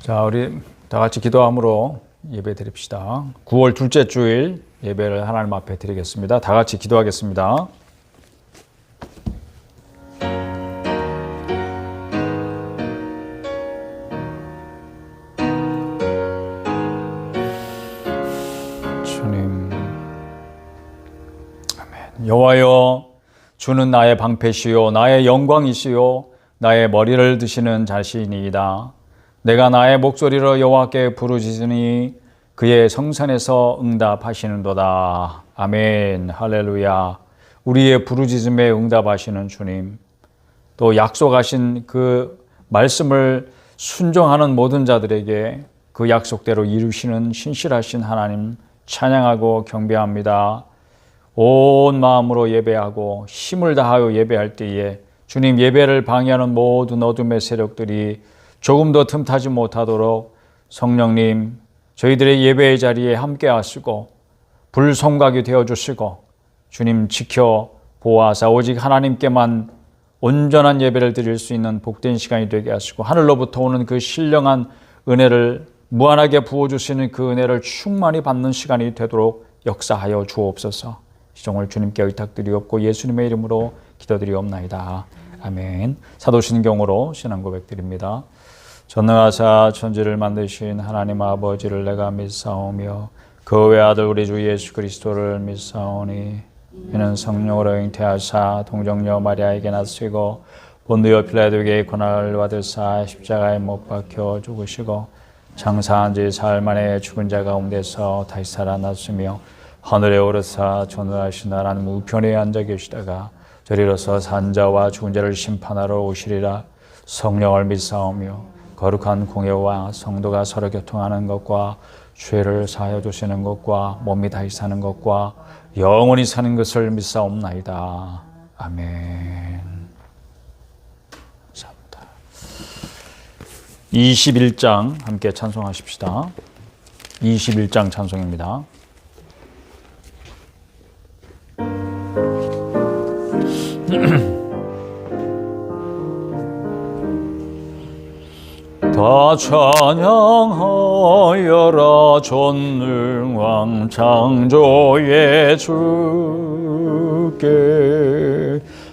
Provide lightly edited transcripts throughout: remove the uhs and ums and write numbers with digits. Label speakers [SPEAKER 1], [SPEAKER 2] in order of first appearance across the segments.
[SPEAKER 1] 자, 우리 다 같이 기도함으로 예배 드립시다. 9월 둘째 주일 예배를 하나님 앞에 드리겠습니다. 다 같이 기도하겠습니다. 주님, 아멘. 여호와여, 주는 나의 방패시요 나의 영광이시요 나의 머리를 드시는 자신이이다. 내가 나의 목소리로 여호와께 부르짖으니 그의 성산에서 응답하시는도다. 아멘. 할렐루야. 우리의 부르짖음에 응답하시는 주님, 또 약속하신 그 말씀을 순종하는 모든 자들에게 그 약속대로 이루시는 신실하신 하나님 찬양하고 경배합니다. 온 마음으로 예배하고 힘을 다하여 예배할 때에 주님, 예배를 방해하는 모든 어둠의 세력들이 조금도 틈타지 못하도록 성령님, 저희들의 예배의 자리에 함께 하시고 불성각이 되어주시고 주님 지켜 보호하사 오직 하나님께만 온전한 예배를 드릴 수 있는 복된 시간이 되게 하시고 하늘로부터 오는 그 신령한 은혜를 무한하게 부어주시는 그 은혜를 충만히 받는 시간이 되도록 역사하여 주옵소서. 시종을 주님께 의탁드리옵고 예수님의 이름으로 기도드리옵나이다. 아멘. 사도신경으로 신앙 고백드립니다. 전능하사 천지를 만드신 하나님 아버지를 내가 믿사오며 그 외아들 우리 주 예수 그리스도를 믿사오니 이는 성령으로 잉태하사 동정녀 마리아에게 나시고 본디오 필라도에게 고난을 받으사 십자가에 못 박혀 죽으시고 장사한 지 사흘 만에 죽은 자 가운데서 다시 살아났으며 하늘에 오르사 전능하신 하나님 우편에 앉아 계시다가 저리로서 산자와 죽은 자를 심판하러 오시리라. 성령을 믿사오며 거룩한 공예와 성도가 서로 교통하는 것과 죄를 사하여 주시는 것과 몸이 다시 사는 것과 영원히 사는 것을 믿사옵나이다. 아멘. 감사합니다. 21장 함께 찬송하십시다. 21장 찬송입니다. 다 찬양하여라 전능왕 창조의 주께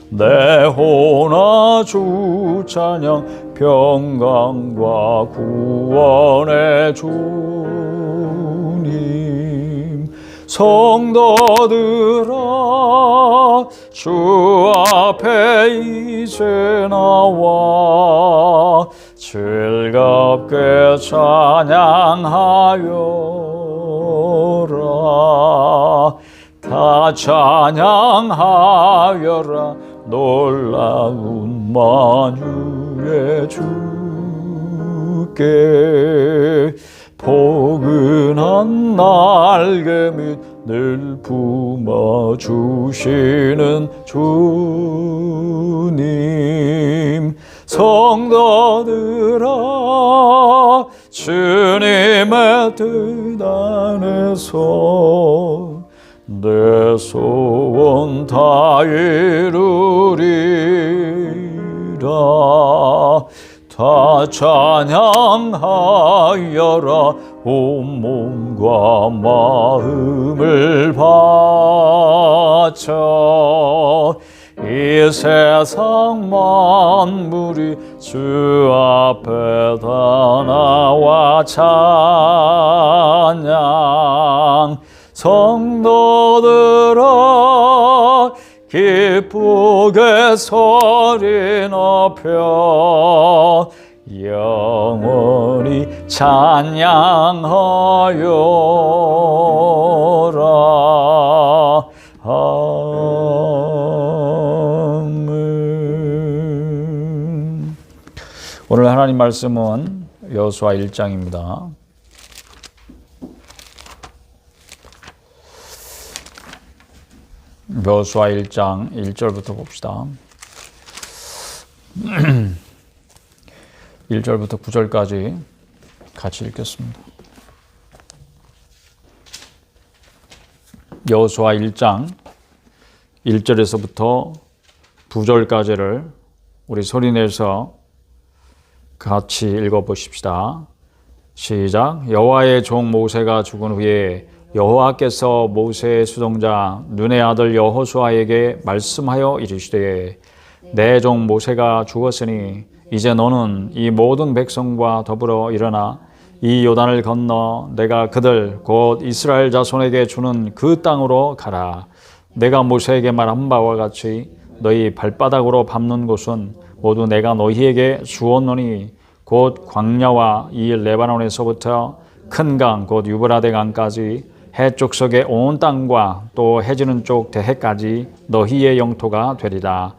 [SPEAKER 1] 내 혼아 주 찬양 평강과 구원의 주님 성도들아 주 앞에 이제 나와 즐겁게 찬양하여라. 다 찬양하여라 놀라운 만유의 주께 포근한 날개 및 늘 품어주시는 주님 성도들아 주님의 뜻 안에서 내 소원 다 이루리라. 다 찬양하여라 온 몸과 마음을 바쳐 이 세상 만물이 주 앞에 다 나와 찬양 성도들아 기쁘게 소리 높여 영원히 찬양하여라. 아멘. 오늘 하나님 말씀은 여호수아 1장입니다. 여호수아 1장 1절부터 봅시다. 1절부터 9절까지 같이 읽겠습니다. 여호수아 1장 1절에서부터 9절까지를 우리 소리내서 같이 읽어보십시다. 시작. 여호와의 종 모세가 죽은 후에 여호와께서 모세의 수종자 눈의 아들 여호수아에게 말씀하여 이르시되 내 종 모세가 죽었으니 이제 너는 이 모든 백성과 더불어 일어나 이 요단을 건너 내가 그들 곧 이스라엘 자손에게 주는 그 땅으로 가라. 내가 모세에게 말한 바와 같이 너희 발바닥으로 밟는 곳은 모두 내가 너희에게 주었노니 곧 광야와 이 레바논에서부터 큰 강 곧 유브라데 강까지 해쪽 석의 온 땅과 또 해지는 쪽 대해까지 너희의 영토가 되리라.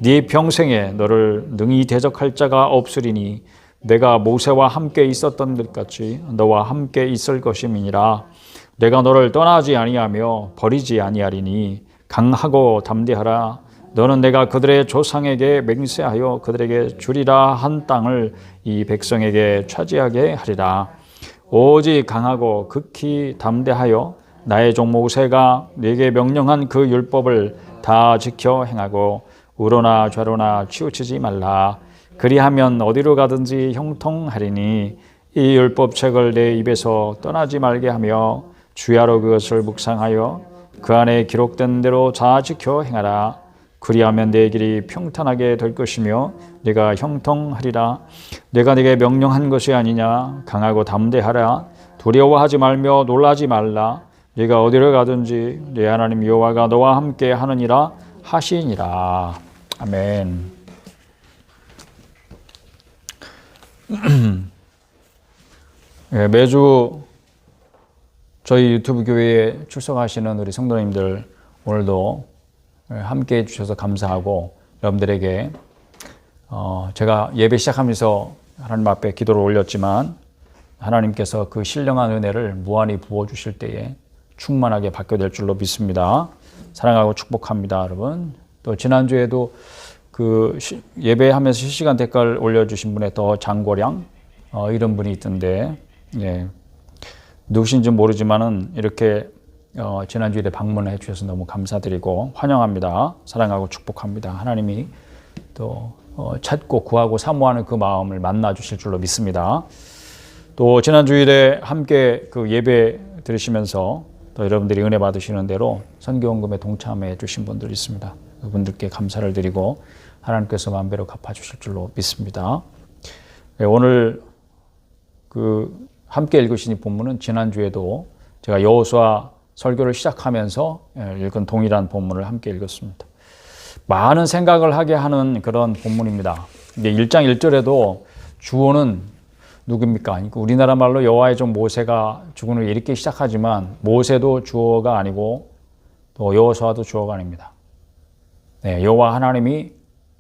[SPEAKER 1] 네 평생에 너를 능히 대적할 자가 없으리니 내가 모세와 함께 있었던 것 같이 너와 함께 있을 것임이니라. 내가 너를 떠나지 아니하며 버리지 아니하리니 강하고 담대하라. 너는 내가 그들의 조상에게 맹세하여 그들에게 주리라 한 땅을 이 백성에게 차지하게 하리라. 오직 강하고 극히 담대하여 나의 종 모세가 네게 명령한 그 율법을 다 지켜 행하고 우로나 좌로나 치우치지 말라. 그리하면 어디로 가든지 형통하리니 이 율법책을 내 입에서 떠나지 말게 하며 주야로 그것을 묵상하여 그 안에 기록된 대로 다 지켜 행하라. 그리하면 내 길이 평탄하게 될 것이며 네가 형통하리라. 내가 네게 명령한 것이 아니냐. 강하고 담대하라. 두려워하지 말며 놀라지 말라. 네가 어디로 가든지 네 하나님 여호와가 너와 함께 하느니라 하시니라. 아멘. 매주 저희 유튜브 교회에 출석하시는 우리 성도님들 오늘도 함께 해주셔서 감사하고 여러분들에게 제가 예배 시작하면서 하나님 앞에 기도를 올렸지만 하나님께서 그 신령한 은혜를 무한히 부어주실 때에 충만하게 받게 될 줄로 믿습니다. 사랑하고 축복합니다, 여러분. 또 지난주에도 그 예배하면서 실시간 댓글 올려주신 분의 더 장고량 이런 분이 있던데 누구신지 모르지만은 이렇게 지난주에 방문해 주셔서 너무 감사드리고 환영합니다. 사랑하고 축복합니다. 하나님이 또 찾고 구하고 사모하는 그 마음을 만나 주실 줄로 믿습니다. 또 지난주일에 함께 그 예배 들으시면서 또 여러분들이 은혜 받으시는 대로 선교헌금에 동참해 주신 분들 있습니다. 그분들께 감사를 드리고 하나님께서 만배로 갚아주실 줄로 믿습니다. 오늘 그 함께 읽으신 이 본문은 지난주에도 제가 여호수아 설교를 시작하면서 읽은 동일한 본문을 함께 읽었습니다. 많은 생각을 하게 하는 그런 본문입니다. 이게 1장 1절에도 주어는 누굽니까? 우리나라 말로 여호와의 종 모세가 죽은 후에 이렇게 시작하지만 모세도 주어가 아니고 또 여호수아도 주어가 아닙니다. 여호와 하나님이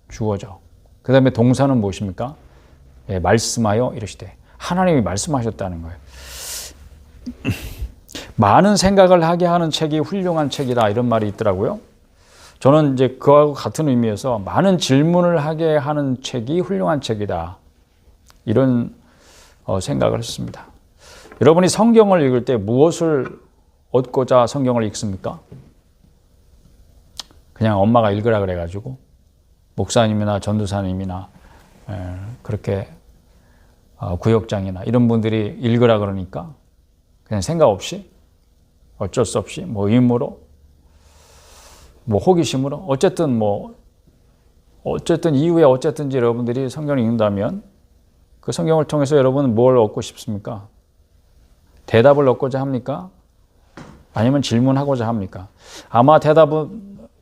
[SPEAKER 1] 주어죠. 그 다음에 동사는 무엇입니까? 말씀하여 이르시되 하나님이 말씀하셨다는 거예요. 많은 생각을 하게 하는 책이 훌륭한 책이다 이런 말이 있더라고요. 저는 이제 그와 같은 의미에서 많은 질문을 하게 하는 책이 훌륭한 책이다 이런 생각을 했습니다. 여러분이 성경을 읽을 때 무엇을 얻고자 성경을 읽습니까? 그냥 엄마가 읽으라 그래가지고 목사님이나 전도사님이나 그렇게 구역장이나 이런 분들이 읽으라 그러니까 그냥 생각 없이 어쩔 수 없이 뭐 의무로 뭐 호기심으로 어쨌든 이후에 어쨌든지 여러분들이 성경을 읽는다면 그 성경을 통해서 여러분은 뭘 얻고 싶습니까? 대답을 얻고자 합니까? 아니면 질문하고자 합니까? 아마 대답을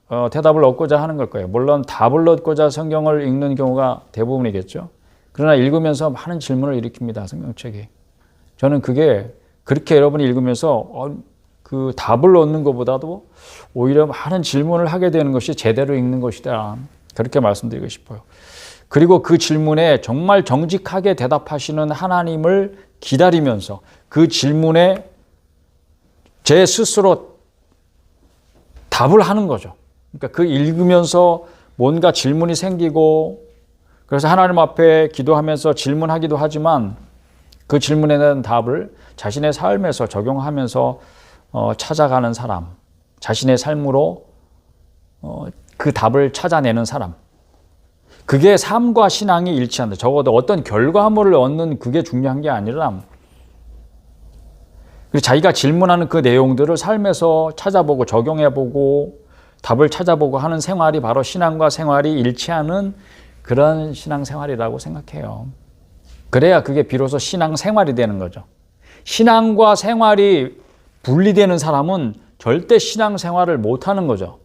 [SPEAKER 1] 얻고자 하는 걸 거예요. 물론 답을 얻고자 성경을 읽는 경우가 대부분이겠죠. 그러나 읽으면서 많은 질문을 일으킵니다. 성경책이. 저는 그게 그렇게 여러분이 읽으면서 그 답을 얻는 것보다도 오히려 많은 질문을 하게 되는 것이 제대로 읽는 것이다. 그렇게 말씀드리고 싶어요. 그리고 그 질문에 정말 정직하게 대답하시는 하나님을 기다리면서 그 질문에 제 스스로 답을 하는 거죠. 그러니까 그 읽으면서 뭔가 질문이 생기고 그래서 하나님 앞에 기도하면서 질문하기도 하지만 그 질문에 대한 답을 자신의 삶에서 적용하면서 찾아가는 사람, 자신의 삶으로 그 답을 찾아내는 사람. 그게 삶과 신앙이 일치한다. 적어도 어떤 결과물을 얻는 그게 중요한 게 아니라 그리고 자기가 질문하는 그 내용들을 삶에서 찾아보고 적용해보고 답을 찾아보고 하는 생활이 바로 신앙과 생활이 일치하는 그런 신앙생활이라고 생각해요. 그래야 그게 비로소 신앙생활이 되는 거죠. 신앙과 생활이 분리되는 사람은 절대 신앙생활을 못하는 거죠.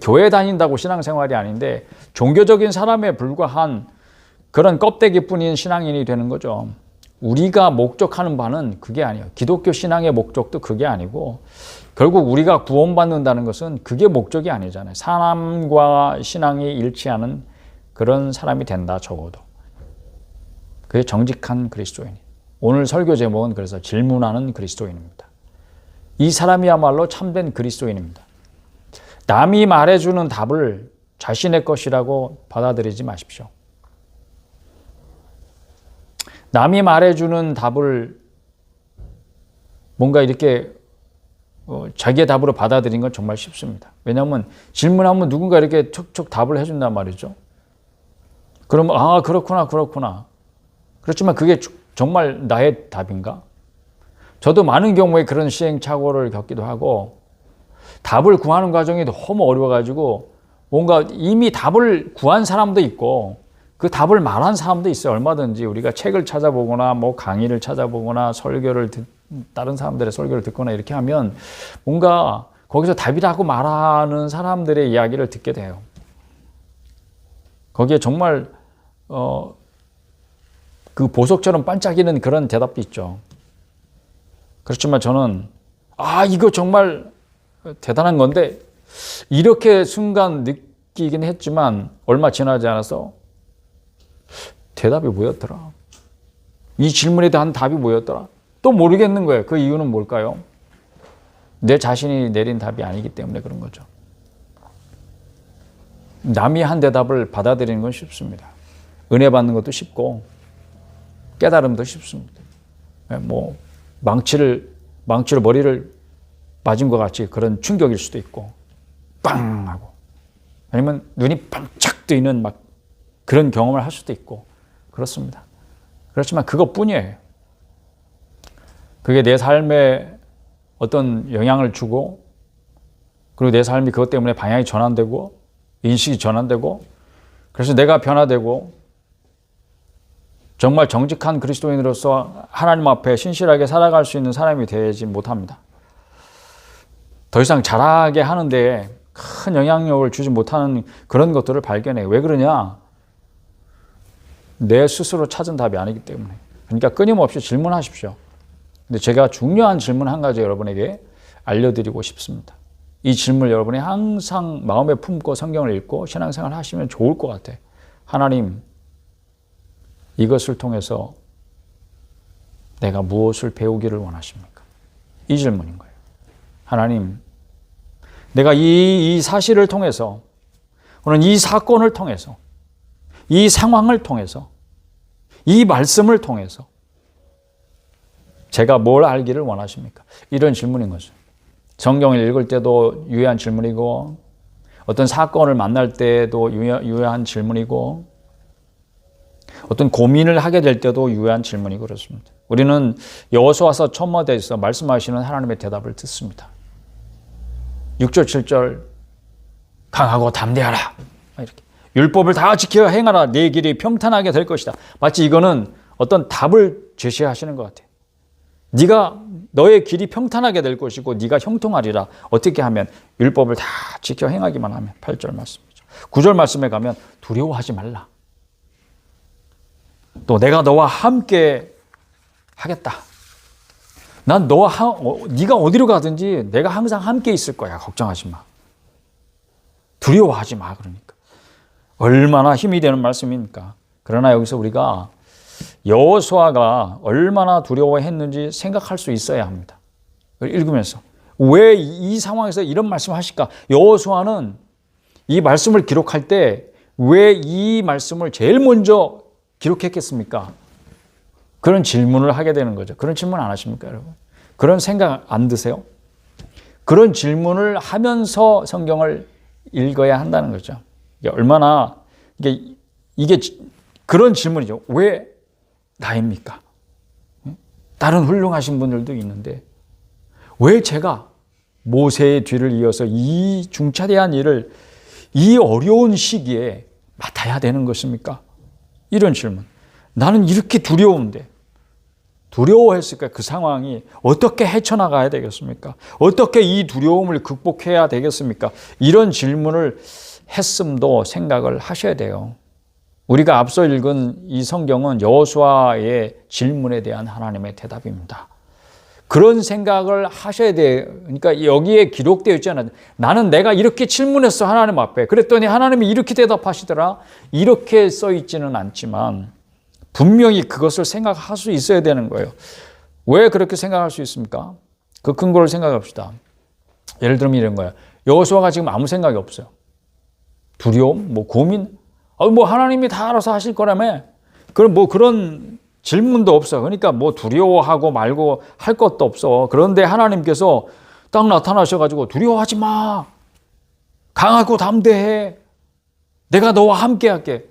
[SPEAKER 1] 교회 다닌다고 신앙생활이 아닌데 종교적인 사람에 불과한 그런 껍데기뿐인 신앙인이 되는 거죠. 우리가 목적하는 바는 그게 아니에요. 기독교 신앙의 목적도 그게 아니고 결국 우리가 구원받는다는 것은 그게 목적이 아니잖아요. 사람과 신앙이 일치하는 그런 사람이 된다, 적어도. 그게 정직한 그리스도인. 오늘 설교 제목은 그래서 질문하는 그리스도인입니다. 이 사람이야말로 참된 그리스도인입니다. 남이 말해주는 답을 자신의 것이라고 받아들이지 마십시오. 남이 말해주는 답을 뭔가 이렇게 자기의 답으로 받아들이는 건 정말 쉽습니다. 왜냐하면 질문하면 누군가 이렇게 툭툭 답을 해준단 말이죠. 그러면 아 그렇구나. 그렇지만 그게 정말 나의 답인가? 저도 많은 경우에 그런 시행착오를 겪기도 하고 답을 구하는 과정이 너무 어려워가지고 뭔가 이미 답을 구한 사람도 있고 그 답을 말한 사람도 있어요. 얼마든지 우리가 책을 찾아보거나 뭐 강의를 찾아보거나 다른 사람들의 설교를 듣거나 이렇게 하면 뭔가 거기서 답이라고 말하는 사람들의 이야기를 듣게 돼요. 거기에 정말 그 보석처럼 반짝이는 그런 대답도 있죠. 그렇지만 저는 이거 정말 대단한 건데 이렇게 순간 느끼긴 했지만 얼마 지나지 않아서 대답이 뭐였더라? 이 질문에 대한 답이 뭐였더라? 또 모르겠는 거예요. 그 이유는 뭘까요? 내 자신이 내린 답이 아니기 때문에 그런 거죠. 남이 한 대답을 받아들이는 건 쉽습니다. 은혜 받는 것도 쉽고 깨달음도 쉽습니다. 뭐 망치를 머리를 맞은 것 같이 그런 충격일 수도 있고 빵 하고 아니면 눈이 반짝 뜨이는 막 그런 경험을 할 수도 있고 그렇습니다. 그렇지만 그것뿐이에요. 그게 내 삶에 어떤 영향을 주고 그리고 내 삶이 그것 때문에 방향이 전환되고 인식이 전환되고 그래서 내가 변화되고 정말 정직한 그리스도인으로서 하나님 앞에 신실하게 살아갈 수 있는 사람이 되지 못합니다. 더 이상 잘하게 하는데 큰 영향력을 주지 못하는 그런 것들을 발견해요. 왜 그러냐? 내 스스로 찾은 답이 아니기 때문에. 그러니까 끊임없이 질문하십시오. 근데 제가 중요한 질문 한 가지 여러분에게 알려드리고 싶습니다. 이 질문을 여러분이 항상 마음에 품고 성경을 읽고 신앙생활을 하시면 좋을 것 같아요. 하나님, 이것을 통해서 내가 무엇을 배우기를 원하십니까? 이 질문인 거예요. 하나님, 내가 이 사실을 통해서 오늘 이 사건을 통해서 이 상황을 통해서 이 말씀을 통해서 제가 뭘 알기를 원하십니까? 이런 질문인 거죠. 성경을 읽을 때도 유효한 질문이고 어떤 사건을 만날 때도 유효한 질문이고 어떤 고민을 하게 될 때도 유효한 질문이고 그렇습니다. 우리는 여호수아서 첨언대에서 말씀하시는 하나님의 대답을 듣습니다. 6절 7절 강하고 담대하라 이렇게 율법을 다 지켜 행하라 네 길이 평탄하게 될 것이다. 마치 이거는 어떤 답을 제시하시는 것 같아요. 네가 너의 길이 평탄하게 될 것이고 네가 형통하리라. 어떻게 하면 율법을 다 지켜 행하기만 하면 8절 말씀이죠. 9절 말씀에 가면 두려워하지 말라. 또 내가 너와 함께 하겠다. 난 네가 어디로 가든지 내가 항상 함께 있을 거야. 걱정하지 마. 두려워하지 마. 그러니까 얼마나 힘이 되는 말씀입니까? 그러나 여기서 우리가 여호수아가 얼마나 두려워했는지 생각할 수 있어야 합니다. 읽으면서 왜 이 상황에서 이런 말씀을 하실까? 여호수아는 이 말씀을 기록할 때 왜 이 말씀을 제일 먼저 기록했겠습니까? 그런 질문을 하게 되는 거죠. 그런 질문 안 하십니까, 여러분? 그런 생각 안 드세요? 그런 질문을 하면서 성경을 읽어야 한다는 거죠. 이게 얼마나 이게 그런 질문이죠. 왜 나입니까? 다른 훌륭하신 분들도 있는데 왜 제가 모세의 뒤를 이어서 이 중차대한 일을 이 어려운 시기에 맡아야 되는 것입니까? 이런 질문. 나는 이렇게 두려운데 두려워했을까? 그 상황이 어떻게 헤쳐나가야 되겠습니까? 어떻게 이 두려움을 극복해야 되겠습니까? 이런 질문을 했음도 생각을 하셔야 돼요. 우리가 앞서 읽은 이 성경은 여호수아의 질문에 대한 하나님의 대답입니다. 그런 생각을 하셔야 돼요. 그러니까 여기에 기록되어 있잖아요. 나는 내가 이렇게 질문했어, 하나님 앞에. 그랬더니 하나님이 이렇게 대답하시더라. 이렇게 써 있지는 않지만 분명히 그것을 생각할 수 있어야 되는 거예요. 왜 그렇게 생각할 수 있습니까? 그 근거를 생각합시다. 예를 들면 이런 거예요. 여호수아가 지금 아무 생각이 없어요. 두려움, 고민, 하나님이 다 알아서 하실 거라며. 그럼 그런 질문도 없어. 그러니까 두려워하고 말고 할 것도 없어. 그런데 하나님께서 딱 나타나셔가지고 두려워하지 마. 강하고 담대해. 내가 너와 함께 할게.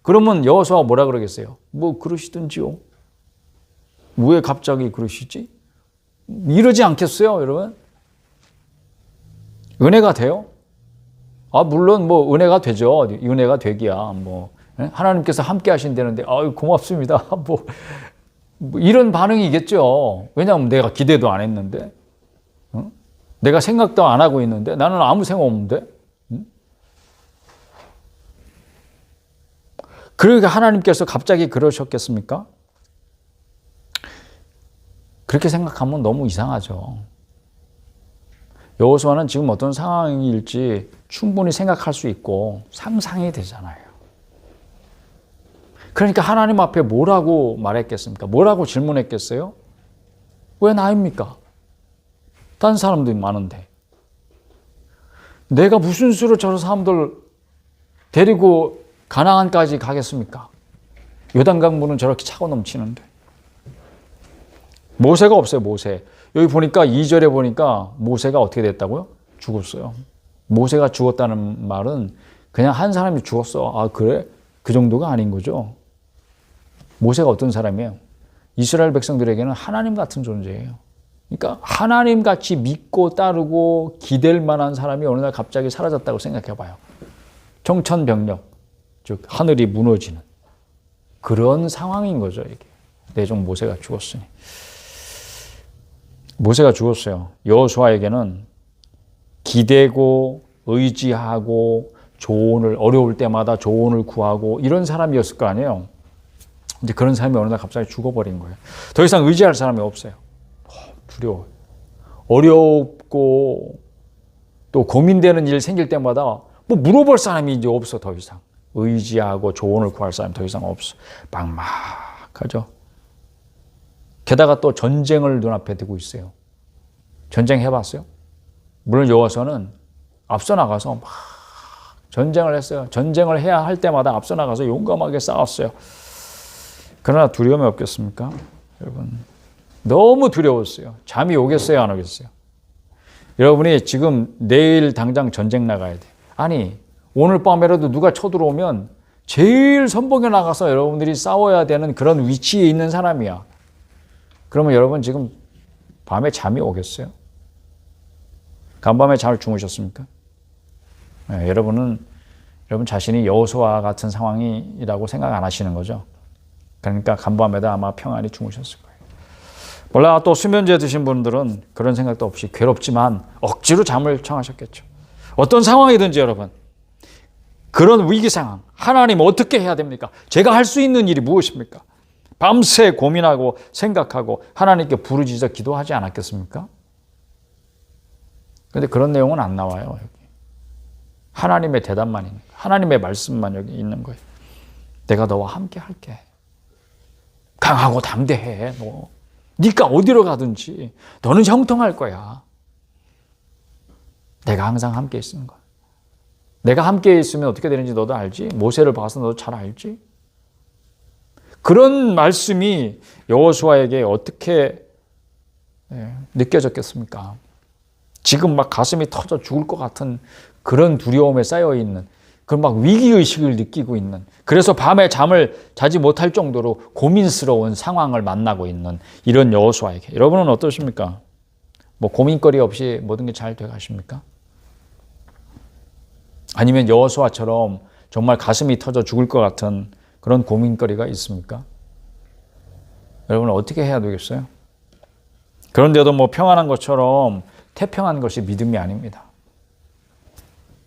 [SPEAKER 1] 그러면 여호수아가 뭐라 그러겠어요? 그러시든지요. 왜 갑자기 그러시지? 이러지 않겠어요, 여러분? 은혜가 돼요? 물론 은혜가 되죠. 은혜가 되기야. 하나님께서 함께 하신다는데 고맙습니다. 이런 반응이겠죠. 왜냐하면 내가 기대도 안 했는데, 내가 생각도 안 하고 있는데, 나는 아무 생각 없는데. 그러니까 하나님께서 갑자기 그러셨겠습니까? 그렇게 생각하면 너무 이상하죠. 여호수아는 지금 어떤 상황일지 충분히 생각할 수 있고 상상이 되잖아요. 그러니까 하나님 앞에 뭐라고 말했겠습니까? 뭐라고 질문했겠어요? 왜 나입니까? 다른 사람들이 많은데. 내가 무슨 수로 저런 사람들 데리고 가나안까지 가겠습니까? 요단강물은 저렇게 차고 넘치는데. 모세가 없어요, 모세. 여기 보니까 2절에 보니까 모세가 어떻게 됐다고요? 죽었어요. 모세가 죽었다는 말은 그냥 한 사람이 죽었어. 그래? 그 정도가 아닌 거죠. 모세가 어떤 사람이에요? 이스라엘 백성들에게는 하나님 같은 존재예요. 그러니까 하나님 같이 믿고 따르고 기댈 만한 사람이 어느 날 갑자기 사라졌다고 생각해 봐요. 청천벽력, 즉 하늘이 무너지는 그런 상황인 거죠. 이게 내종 모세가 죽었으니. 모세가 죽었어요. 여호수아에게는 기대고 의지하고 어려울 때마다 조언을 구하고 이런 사람이었을 거 아니에요. 근데 그런 사람이 어느 날 갑자기 죽어버린 거예요. 더 이상 의지할 사람이 없어요. 두려워요. 어렵고 또 고민되는 일 생길 때마다 물어볼 사람이 이제 없어. 더 이상 의지하고 조언을 구할 사람이 더 이상 없어. 막막하죠. 게다가 또 전쟁을 눈앞에 두고 있어요. 전쟁 해봤어요? 물론 여호수아는 앞서 나가서 막 전쟁을 했어요. 전쟁을 해야 할 때마다 앞서 나가서 용감하게 싸웠어요. 그러나 두려움이 없겠습니까? 여러분, 너무 두려웠어요. 잠이 오겠어요, 안 오겠어요? 여러분이 지금 내일 당장 전쟁 나가야 돼. 아니, 오늘 밤에라도 누가 쳐들어오면 제일 선봉에 나가서 여러분들이 싸워야 되는 그런 위치에 있는 사람이야. 그러면 여러분 지금 밤에 잠이 오겠어요? 간밤에 잘 주무셨습니까? 네, 여러분 자신이 여호수아 같은 상황이라고 생각 안 하시는 거죠. 그러니까 간밤에도 아마 평안히 주무셨을 거예요. 몰라, 또 수면제 드신 분들은 그런 생각도 없이 괴롭지만 억지로 잠을 청하셨겠죠. 어떤 상황이든지 여러분, 그런 위기 상황, 하나님 어떻게 해야 됩니까? 제가 할 수 있는 일이 무엇입니까? 밤새 고민하고 생각하고 하나님께 부르짖어 기도하지 않았겠습니까? 그런데 그런 내용은 안 나와요. 여기. 하나님의 대답만 있는 거예요. 하나님의 말씀만 여기 있는 거예요. 내가 너와 함께 할게. 강하고 담대해. 네가 어디로 가든지 너는 형통할 거야. 내가 항상 함께 있는 거야. 내가 함께 있으면 어떻게 되는지 너도 알지? 모세를 봐서 너도 잘 알지? 그런 말씀이 여호수아에게 어떻게 느껴졌겠습니까? 지금 막 가슴이 터져 죽을 것 같은 그런 두려움에 쌓여있는 그런 막 위기의식을 느끼고 있는, 그래서 밤에 잠을 자지 못할 정도로 고민스러운 상황을 만나고 있는 이런 여호수아에게 여러분은 어떠십니까? 뭐 고민거리 없이 모든 게 잘 돼가십니까? 아니면 여호수아처럼 정말 가슴이 터져 죽을 것 같은 그런 고민거리가 있습니까? 여러분은 어떻게 해야 되겠어요? 그런데도 뭐 평안한 것처럼 태평한 것이 믿음이 아닙니다.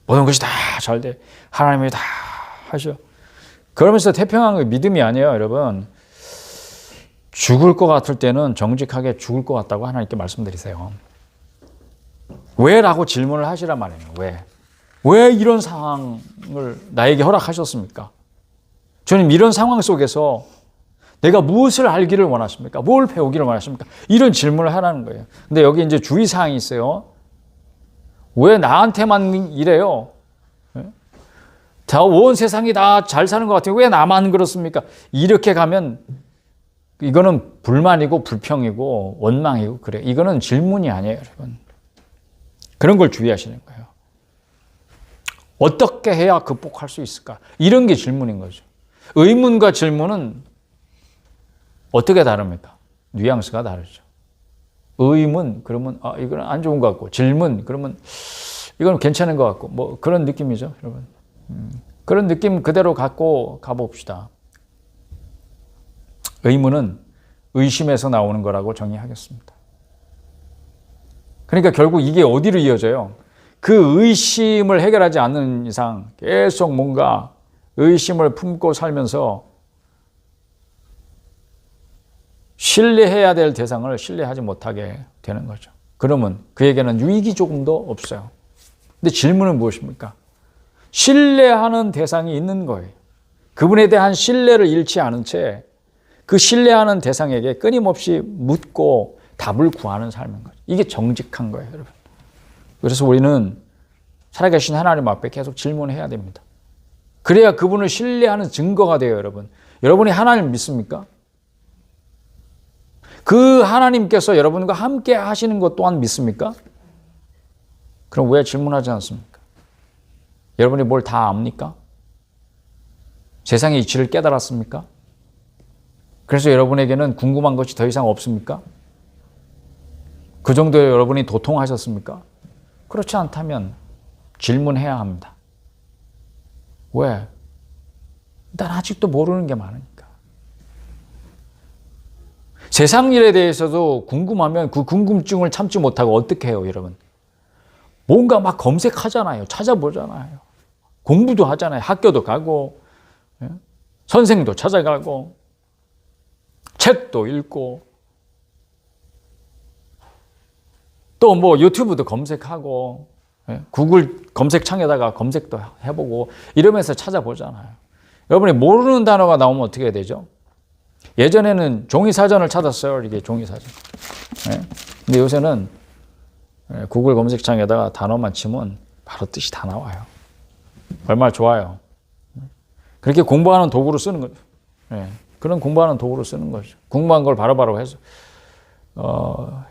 [SPEAKER 1] 모든 것이 다 잘 돼. 하나님이 다 하셔. 그러면서 태평한 게 믿음이 아니에요, 여러분. 죽을 것 같을 때는 정직하게 죽을 것 같다고 하나님께 말씀드리세요. 왜? 라고 질문을 하시란 말이에요. 왜? 왜 이런 상황을 나에게 허락하셨습니까? 주님, 이런 상황 속에서 내가 무엇을 알기를 원하십니까? 뭘 배우기를 원하십니까? 이런 질문을 하라는 거예요. 근데 여기 이제 주의사항이 있어요. 왜 나한테만 이래요? 온 세상이 다 잘 사는 것 같아요. 왜 나만 그렇습니까? 이렇게 가면 이거는 불만이고 불평이고 원망이고 그래. 이거는 질문이 아니에요, 여러분. 그런 걸 주의하시는 거예요. 어떻게 해야 극복할 수 있을까? 이런 게 질문인 거죠. 의문과 질문은 어떻게 다릅니까? 뉘앙스가 다르죠. 의문, 그러면 이건 안 좋은 것 같고, 질문, 그러면 이건 괜찮은 것 같고, 뭐 그런 느낌이죠, 여러분. 그런 느낌 그대로 갖고 가봅시다. 의문은 의심에서 나오는 거라고 정의하겠습니다. 그러니까 결국 이게 어디로 이어져요? 그 의심을 해결하지 않는 이상 계속 뭔가 의심을 품고 살면서 신뢰해야 될 대상을 신뢰하지 못하게 되는 거죠. 그러면 그에게는 유익이 조금도 없어요. 근데 질문은 무엇입니까? 신뢰하는 대상이 있는 거예요. 그분에 대한 신뢰를 잃지 않은 채 그 신뢰하는 대상에게 끊임없이 묻고 답을 구하는 삶인 거죠. 이게 정직한 거예요, 여러분. 그래서 우리는 살아계신 하나님 앞에 계속 질문해야 됩니다. 그래야 그분을 신뢰하는 증거가 돼요, 여러분. 여러분이 하나님 믿습니까? 그 하나님께서 여러분과 함께 하시는 것 또한 믿습니까? 그럼 왜 질문하지 않습니까? 여러분이 뭘 다 압니까? 세상의 이치를 깨달았습니까? 그래서 여러분에게는 궁금한 것이 더 이상 없습니까? 그 정도에 여러분이 도통하셨습니까? 그렇지 않다면 질문해야 합니다. 왜? 난 아직도 모르는 게 많으니까. 세상 일에 대해서도 궁금하면 그 궁금증을 참지 못하고 어떻게 해요, 여러분? 뭔가 막 검색하잖아요. 찾아보잖아요. 공부도 하잖아요. 학교도 가고, 선생도 찾아가고, 책도 읽고, 또 뭐 유튜브도 검색하고, 구글 검색창에다가 검색도 해보고, 이러면서 찾아보잖아요. 여러분이 모르는 단어가 나오면 어떻게 해야 되죠? 예전에는 종이사전을 찾았어요. 이게 종이사전. 근데 요새는 구글 검색창에다가 단어만 치면 바로 뜻이 다 나와요. 얼마나 좋아요. 그렇게 공부하는 도구로 쓰는 거죠. 그런 공부하는 도구로 쓰는 거죠. 궁금한 걸 바로바로 해서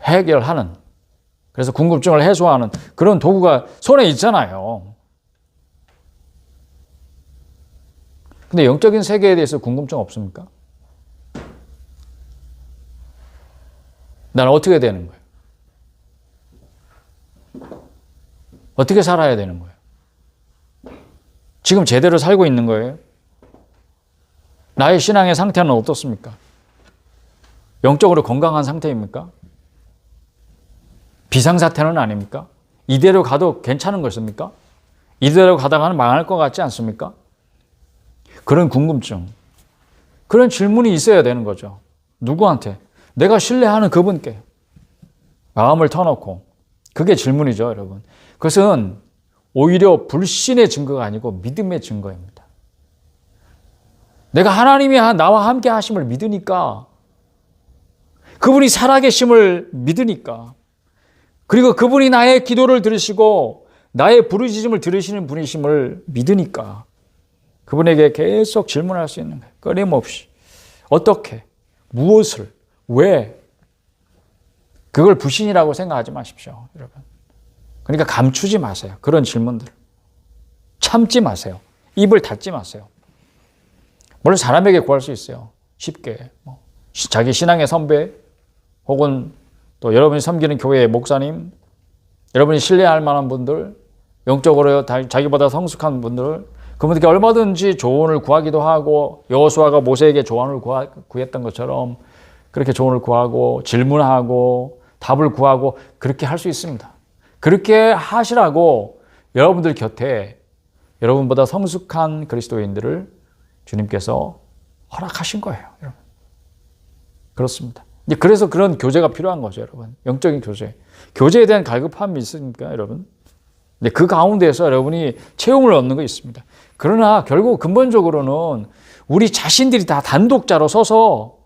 [SPEAKER 1] 해결하는, 그래서 궁금증을 해소하는 그런 도구가 손에 있잖아요. 근데 영적인 세계에 대해서 궁금증 없습니까? 나는 어떻게 되는 거예요? 어떻게 살아야 되는 거예요? 지금 제대로 살고 있는 거예요? 나의 신앙의 상태는 어떻습니까? 영적으로 건강한 상태입니까? 비상사태는 아닙니까? 이대로 가도 괜찮은 것입니까? 이대로 가다가는 망할 것 같지 않습니까? 그런 궁금증, 그런 질문이 있어야 되는 거죠. 누구한테? 내가 신뢰하는 그분께 마음을 터놓고. 그게 질문이죠, 여러분. 그것은 오히려 불신의 증거가 아니고 믿음의 증거입니다. 내가 하나님이 나와 함께 하심을 믿으니까, 그분이 살아계심을 믿으니까, 그리고 그분이 나의 기도를 들으시고 나의 부르짖음을 들으시는 분이심을 믿으니까 그분에게 계속 질문할 수 있는 거예요. 끊임없이. 어떻게? 무엇을? 왜? 그걸 불신이라고 생각하지 마십시오, 여러분. 그러니까 감추지 마세요. 그런 질문들. 참지 마세요. 입을 닫지 마세요. 물론 사람에게 구할 수 있어요. 쉽게. 자기 신앙의 선배, 혹은 또 여러분이 섬기는 교회의 목사님, 여러분이 신뢰할 만한 분들, 영적으로 자기보다 성숙한 분들, 그분들께 얼마든지 조언을 구하기도 하고, 여호수아가 모세에게 조언을 구했던 것처럼 그렇게 조언을 구하고 질문하고 답을 구하고 그렇게 할 수 있습니다. 그렇게 하시라고 여러분들 곁에 여러분보다 성숙한 그리스도인들을 주님께서 허락하신 거예요. 여러분. 그렇습니다. 그래서 그런 교제가 필요한 거죠, 여러분. 영적인 교제. 교제에 대한 갈급함이 있으니까, 여러분. 근데 그 가운데에서 여러분이 체험을 얻는 거 있습니다. 그러나 결국 근본적으로는 우리 자신들이 다 단독자로 서서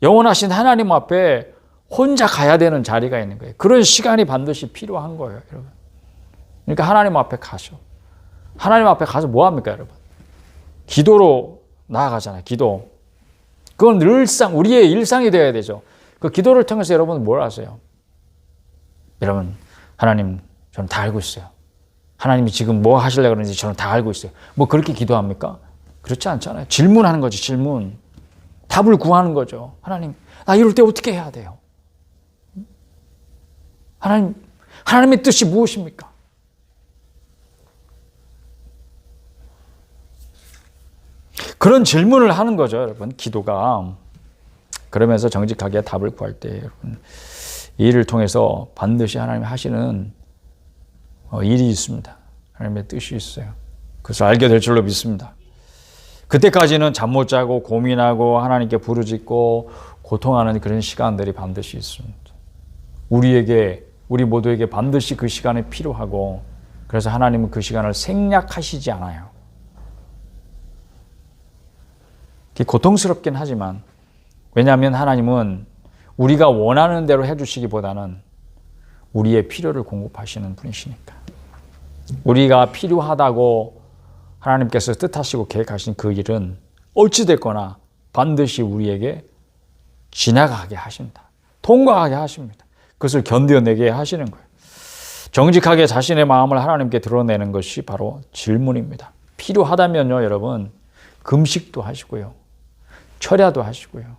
[SPEAKER 1] 영원하신 하나님 앞에 혼자 가야 되는 자리가 있는 거예요. 그런 시간이 반드시 필요한 거예요, 여러분. 그러니까 하나님 앞에 가셔. 하나님 앞에 가서 뭐 합니까, 여러분? 기도로 나아가잖아요, 기도. 그건 늘상 우리의 일상이 되어야 되죠. 그 기도를 통해서 여러분은 뭘 아세요? 여러분, 하나님, 저는 다 알고 있어요. 하나님이 지금 뭐 하시려고 그러는지 저는 다 알고 있어요. 뭐 그렇게 기도합니까? 그렇지 않잖아요. 질문하는 거지, 질문. 답을 구하는 거죠. 하나님, 나 이럴 때 어떻게 해야 돼요? 하나님의 뜻이 무엇입니까? 그런 질문을 하는 거죠, 여러분. 기도가. 그러면서 정직하게 답을 구할 때, 여러분, 이 일을 통해서 반드시 하나님이 하시는 일이 있습니다. 하나님의 뜻이 있어요. 그래서 알게 될 줄로 믿습니다. 그때까지는 잠 못 자고 고민하고 하나님께 부르짖고 고통하는 그런 시간들이 반드시 있습니다. 우리 모두에게 반드시 그 시간이 필요하고, 그래서 하나님은 그 시간을 생략하시지 않아요. 고통스럽긴 하지만, 왜냐하면 하나님은 우리가 원하는 대로 해주시기보다는 우리의 필요를 공급하시는 분이시니까. 우리가 필요하다고 하나님께서 뜻하시고 계획하신 그 일은 어찌됐거나 반드시 우리에게 지나가게 하십니다. 통과하게 하십니다. 그것을 견뎌내게 하시는 거예요. 정직하게 자신의 마음을 하나님께 드러내는 것이 바로 질문입니다. 필요하다면요, 여러분, 금식도 하시고요. 철야도 하시고요.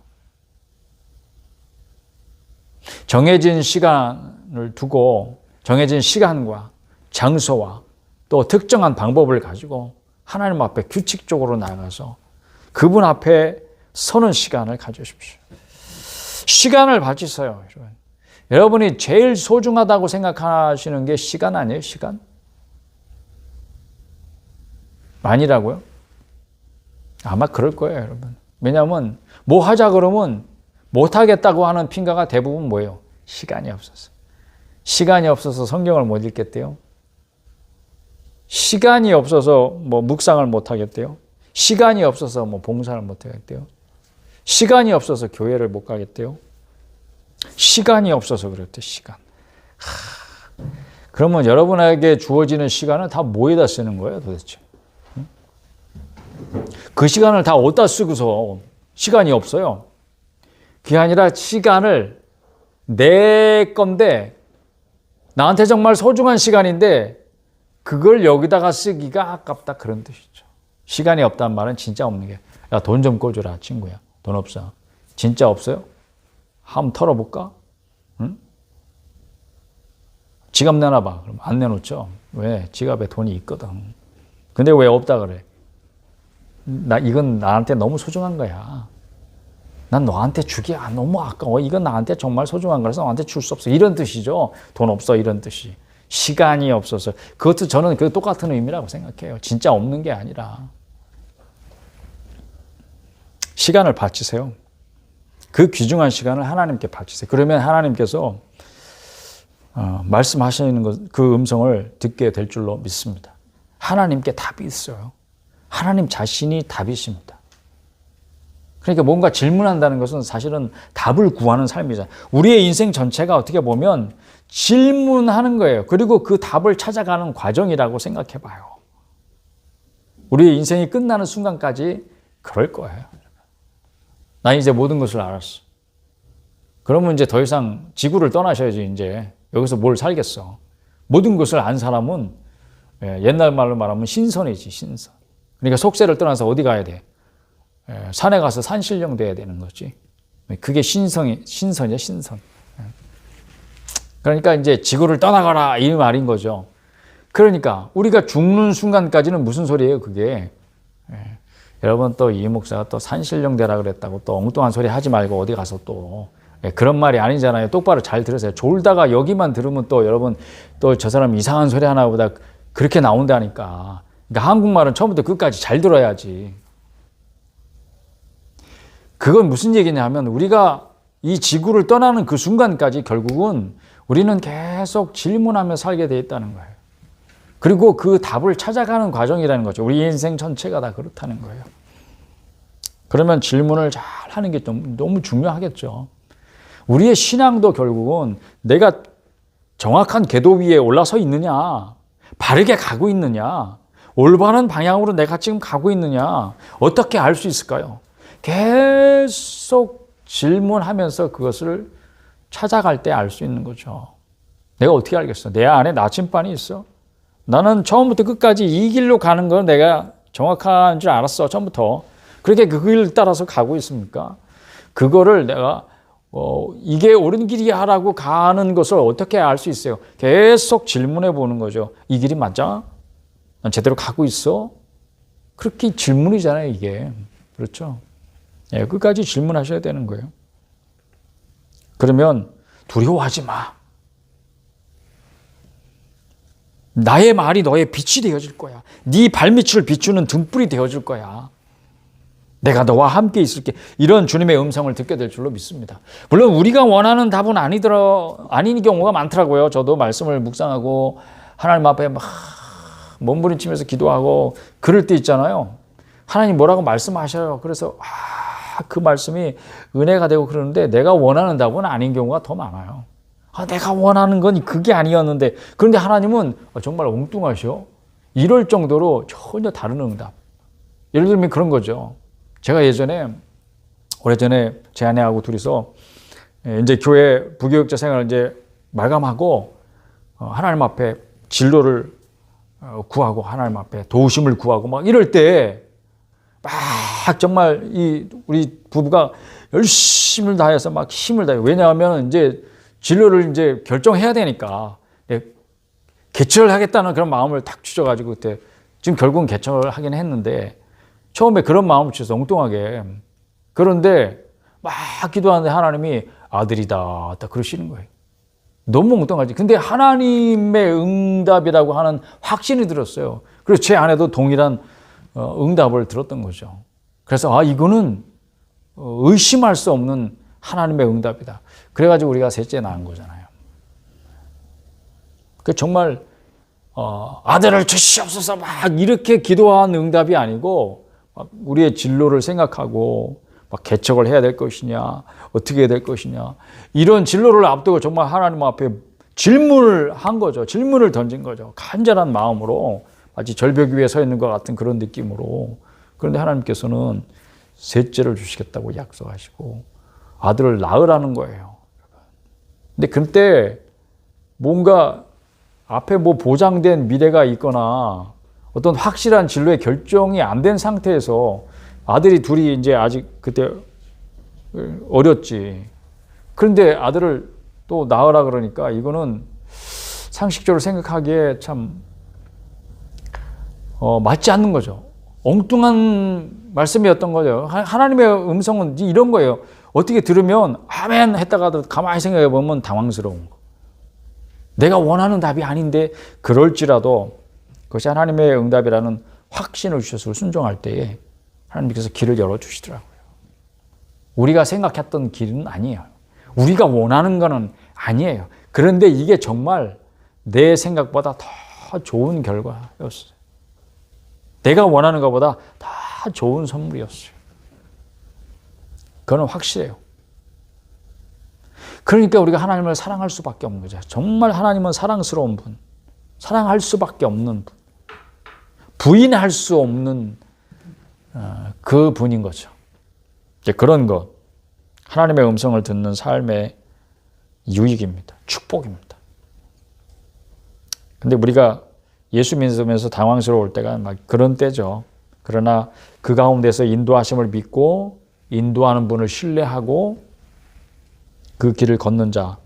[SPEAKER 1] 정해진 시간을 두고 정해진 시간과 장소와 또 특정한 방법을 가지고 하나님 앞에 규칙적으로 나가서 그분 앞에 서는 시간을 가지십시오. 시간을 바치세요. 여러분이 제일 소중하다고 생각하시는 게 시간 아니에요? 시간? 아니라고요? 아마 그럴 거예요, 여러분. 왜냐하면 뭐 하자 그러면 못하겠다고 하는 핑계가 대부분 뭐예요? 시간이 없어서. 시간이 없어서 성경을 못 읽겠대요. 시간이 없어서 뭐 묵상을 못 하겠대요. 시간이 없어서 뭐 봉사를 못 하겠대요. 시간이 없어서 교회를 못 가겠대요. 시간이 없어서 그랬대, 시간. 그러면 여러분에게 주어지는 시간은 다 뭐에다 쓰는 거예요, 도대체? 그 시간을 다 어디다 쓰고서 시간이 없어요. 그게 아니라 시간을 내 건데 나한테 정말 소중한 시간인데 그걸 여기다가 쓰기가 아깝다, 그런 뜻이죠. 시간이 없다는 말은 진짜 없는 게, 야, 돈 좀 꿔줘라, 친구야. 돈 없어. 진짜 없어요? 한번 털어볼까? 응? 지갑 내놔봐. 그럼 안 내놓죠. 왜? 지갑에 돈이 있거든. 근데 왜 없다 그래? 이건 나한테 너무 소중한 거야. 난 너한테 주기 너무 아까워. 이건 나한테 정말 소중한 거라서 너한테 줄 수 없어. 이런 뜻이죠. 돈 없어, 이런 뜻이. 시간이 없어서. 그것도 저는 그 똑같은 의미라고 생각해요. 진짜 없는 게 아니라. 시간을 바치세요. 그 귀중한 시간을 하나님께 바치세요. 그러면 하나님께서 말씀하시는 그 음성을 듣게 될 줄로 믿습니다. 하나님께 답이 있어요. 하나님 자신이 답이십니다. 그러니까 뭔가 질문한다는 것은 사실은 답을 구하는 삶이잖아요. 우리의 인생 전체가 어떻게 보면 질문하는 거예요. 그리고 그 답을 찾아가는 과정이라고 생각해 봐요. 우리의 인생이 끝나는 순간까지 그럴 거예요. 나 이제 모든 것을 알았어. 그러면 이제 더 이상 지구를 떠나셔야지. 이제 여기서 뭘 살겠어. 모든 것을 안 사람은 옛날 말로 말하면 신선이지, 신선. 그러니까 속세를 떠나서 어디 가야 돼? 산에 가서 산신령 돼야 되는 거지. 그게 신선이야, 신선. 그러니까 이제 지구를 떠나가라 이 말인 거죠. 그러니까 우리가 죽는 순간까지는 무슨 소리예요, 그게? 여러분 또 이 목사가 또 산신령 되라 그랬다고 또 엉뚱한 소리 하지 말고 어디 가서 또 그런 말이 아니잖아요. 똑바로 잘 들으세요. 졸다가 여기만 들으면 또 여러분 또 저 사람 이상한 소리 하나 보다 그렇게 나온다니까. 그러니까 한국말은 처음부터 끝까지 잘 들어야지. 그건 무슨 얘기냐 하면 우리가 이 지구를 떠나는 그 순간까지 결국은 우리는 계속 질문하며 살게 돼 있다는 거예요. 그리고 그 답을 찾아가는 과정이라는 거죠. 우리 인생 전체가 다 그렇다는 거예요. 그러면 질문을 잘 하는 게 좀 너무 중요하겠죠. 우리의 신앙도 결국은 내가 정확한 궤도 위에 올라서 있느냐, 바르게 가고 있느냐, 올바른 방향으로 내가 지금 가고 있느냐, 어떻게 알 수 있을까요? 계속 질문하면서 그것을 찾아갈 때 알 수 있는 거죠. 내가 어떻게 알겠어? 내 안에 나침반이 있어. 나는 처음부터 끝까지 이 길로 가는 건 내가 정확한 줄 알았어, 처음부터. 그렇게 그 길 따라서 가고 있습니까? 그거를 내가 이게 옳은 길이야 라고 가는 것을 어떻게 알 수 있어요? 계속 질문해 보는 거죠. 이 길이 맞아? 난 제대로 가고 있어? 그렇게 질문이잖아요, 이게. 그렇죠? 예, 끝까지 질문하셔야 되는 거예요. 그러면 두려워하지 마. 나의 말이 너의 빛이 되어질 거야. 네 발밑을 비추는 등불이 되어질 거야. 내가 너와 함께 있을게. 이런 주님의 음성을 듣게 될 줄로 믿습니다. 물론 우리가 원하는 답은 아닌 경우가 많더라고요. 저도 말씀을 묵상하고 하나님 앞에 막 몸부림치면서 기도하고 그럴 때 있잖아요. 하나님 뭐라고 말씀하셔요. 그래서 그 말씀이 은혜가 되고 그러는데 내가 원하는 답은 아닌 경우가 더 많아요. 내가 원하는 건 그게 아니었는데 그런데 하나님은 정말 엉뚱하셔. 이럴 정도로 전혀 다른 응답. 예를 들면 그런 거죠. 제가 오래전에 제 아내하고 둘이서 이제 교회 부교육자 생활을 이제 마감하고 하나님 앞에 진로를 구하고 하나님 앞에 도우심을 구하고 막 이럴 때 막 정말 우리 부부가 열심을 다해서 막 힘을 다해요. 왜냐하면 이제 진로를 이제 결정해야 되니까 개척을 하겠다는 그런 마음을 탁 주셔가지고 그때 지금 결국은 개척을 하긴 했는데 처음에 그런 마음을 주셔서 엉뚱하게 그런데 막 기도하는데 하나님이 아들이다 딱 그러시는 거예요. 너무 엉뚱하지. 근데 하나님의 응답이라고 하는 확신이 들었어요. 그래서 제 아내도 동일한 응답을 들었던 거죠. 그래서 이거는 의심할 수 없는 하나님의 응답이다. 그래가지고 우리가 셋째 낳은 거잖아요. 그 정말 아들을 주시옵소서 막 이렇게 기도한 응답이 아니고 막 우리의 진로를 생각하고 막 개척을 해야 될 것이냐 어떻게 해야 될 것이냐 이런 진로를 앞두고 정말 하나님 앞에 질문을 한 거죠. 질문을 던진 거죠. 간절한 마음으로 마치 절벽 위에 서 있는 것 같은 그런 느낌으로. 그런데 하나님께서는 셋째를 주시겠다고 약속하시고 아들을 낳으라는 거예요. 근데 그때 뭔가 앞에 뭐 보장된 미래가 있거나 어떤 확실한 진로의 결정이 안 된 상태에서 아들이 둘이 이제 아직 그때 어렸지. 그런데 아들을 또 낳으라 그러니까 이거는 상식적으로 생각하기에 참 맞지 않는 거죠. 엉뚱한 말씀이었던 거죠. 하나님의 음성은 이런 거예요. 어떻게 들으면 아멘 했다가도 가만히 생각해 보면 당황스러운 거. 내가 원하는 답이 아닌데 그럴지라도 그것이 하나님의 응답이라는 확신을 주셔서 순종할 때에 하나님께서 길을 열어주시더라고요. 우리가 생각했던 길은 아니에요. 우리가 원하는 거는 아니에요. 그런데 이게 정말 내 생각보다 더 좋은 결과였어요. 내가 원하는 것보다 더 좋은 선물이었어요. 그건 확실해요. 그러니까 우리가 하나님을 사랑할 수밖에 없는 거죠. 정말 하나님은 사랑스러운 분, 사랑할 수밖에 없는 분, 부인할 수 없는 그 분인 거죠. 이제 그런 것, 하나님의 음성을 듣는 삶의 유익입니다. 축복입니다. 근데 우리가 예수 믿으면서 당황스러울 때가 막 그런 때죠. 그러나 그 가운데서 인도하심을 믿고 인도하는 분을 신뢰하고 그 길을 걷는 자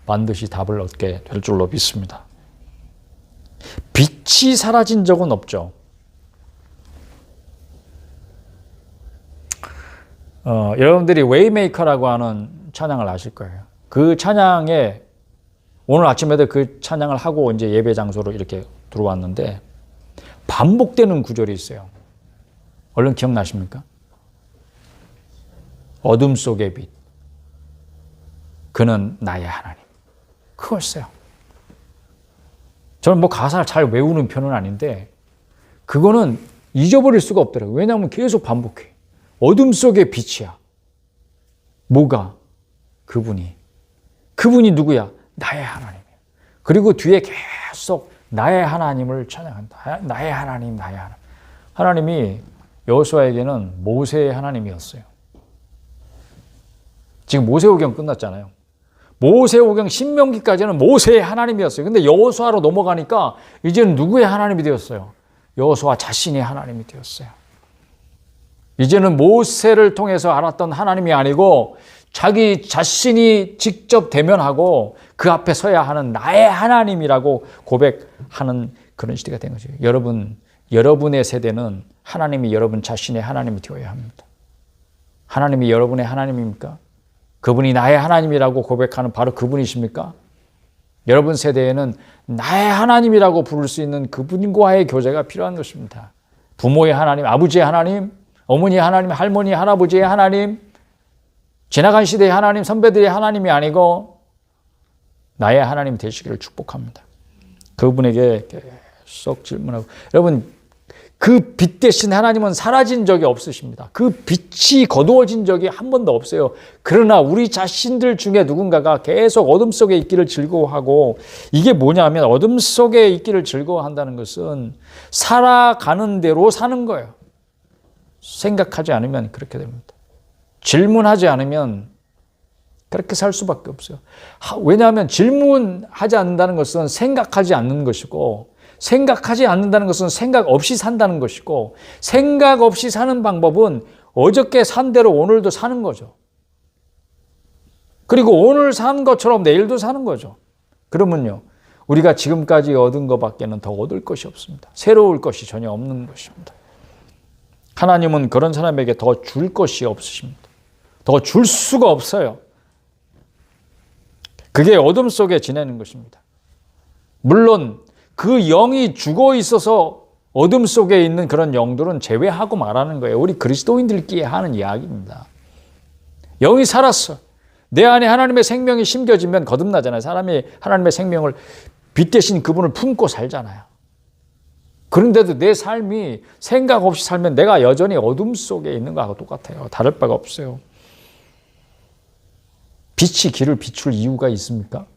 [SPEAKER 1] 반드시 답을 얻게 될 줄로 믿습니다. 빛이 사라진 적은 없죠. 여러분들이 웨이메이커라고 하는 찬양을 아실 거예요. 그 찬양에 오늘 아침에도 그 찬양을 하고 이제 예배 장소로 이렇게 들어왔는데 반복되는 구절이 있어요. 얼른 기억나십니까? 어둠 속의 빛. 그는 나의 하나님. 그걸 써요. 저는 뭐 가사를 잘 외우는 편은 아닌데 그거는 잊어버릴 수가 없더라고요. 왜냐하면 계속 반복해. 어둠 속의 빛이야. 뭐가? 그분이 누구야? 나의 하나님이야. 그리고 뒤에 계속 나의 하나님을 찬양한다. 나의 하나님, 나의 하나님. 하나님이 여호수아에게는 모세의 하나님이었어요. 지금 모세오경 끝났잖아요. 모세오경 신명기까지는 모세의 하나님이었어요. 근데 여호수아로 넘어가니까 이제는 누구의 하나님이 되었어요? 여호수아 자신의 하나님이 되었어요. 이제는 모세를 통해서 알았던 하나님이 아니고 자기 자신이 직접 대면하고 그 앞에 서야 하는 나의 하나님이라고 고백하는 그런 시대가 된 거죠. 여러분의 세대는 하나님이 여러분 자신의 하나님이 되어야 합니다. 하나님이 여러분의 하나님입니까? 그분이 나의 하나님이라고 고백하는 바로 그분이십니까? 여러분 세대에는 나의 하나님이라고 부를 수 있는 그분과의 교제가 필요한 것입니다. 부모의 하나님, 아버지의 하나님, 어머니의 하나님, 할머니, 할아버지의 하나님, 지나간 시대의 하나님, 선배들의 하나님이 아니고 나의 하나님 되시기를 축복합니다. 그분에게 계속 질문하고, 여러분 그 빛 대신 하나님은 사라진 적이 없으십니다. 그 빛이 거두어진 적이 한 번도 없어요. 그러나 우리 자신들 중에 누군가가 계속 어둠 속에 있기를 즐거워하고, 이게 뭐냐면 어둠 속에 있기를 즐거워한다는 것은 살아가는 대로 사는 거예요. 생각하지 않으면 그렇게 됩니다. 질문하지 않으면 그렇게 살 수밖에 없어요. 왜냐하면 질문하지 않는다는 것은 생각하지 않는 것이고, 생각하지 않는다는 것은 생각 없이 산다는 것이고, 생각 없이 사는 방법은 어저께 산 대로 오늘도 사는 거죠. 그리고 오늘 산 것처럼 내일도 사는 거죠. 그러면요, 우리가 지금까지 얻은 것밖에는 더 얻을 것이 없습니다. 새로울 것이 전혀 없는 것입니다. 하나님은 그런 사람에게 더 줄 것이 없으십니다. 더 줄 수가 없어요. 그게 어둠 속에 지내는 것입니다. 물론 그 영이 죽어 있어서 어둠 속에 있는 그런 영들은 제외하고 말하는 거예요. 우리 그리스도인들끼리 하는 이야기입니다. 영이 살았어. 내 안에 하나님의 생명이 심겨지면 거듭나잖아요. 사람이 하나님의 생명을 빛 대신 그분을 품고 살잖아요. 그런데도 내 삶이 생각 없이 살면 내가 여전히 어둠 속에 있는 거하고 똑같아요. 다를 바가 없어요. 빛이 길을 비출 이유가 있습니까?